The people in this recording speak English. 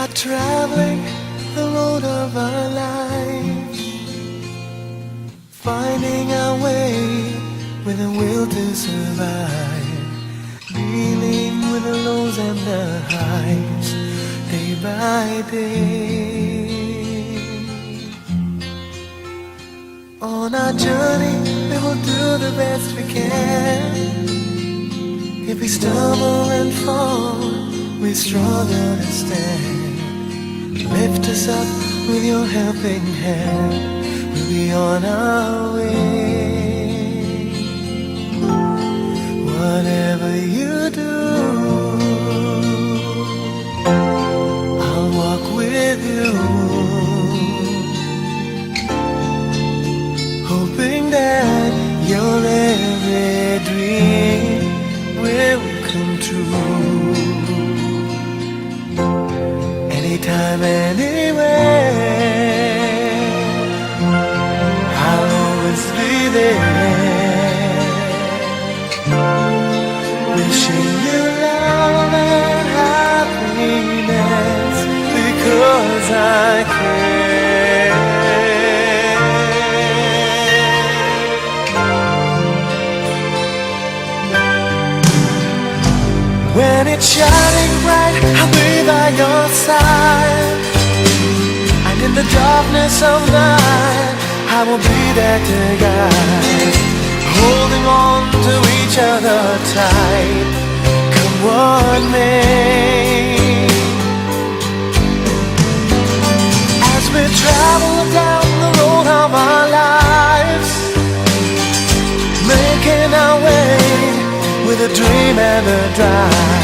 are traveling the road of our lives, finding our way with a will to survive, dealing with the lows and the highs, day by day. On our journey, we will do the best we can. If we stumble and fall, we're stronger to stand. Lift us up with your helping hand. We'll be on our way. Whatever you do, I'll walk with you, hoping that your every dream will come true. Anytime, anywhere, I'll always be there, wishing you love and happiness, because I care. When it's shining bright, I'll be by your side, and in the darkness of night, I will be there to guide, holding on to each other tight, come what may. As we travel down the road of our lives, making our way with a dream and a drive,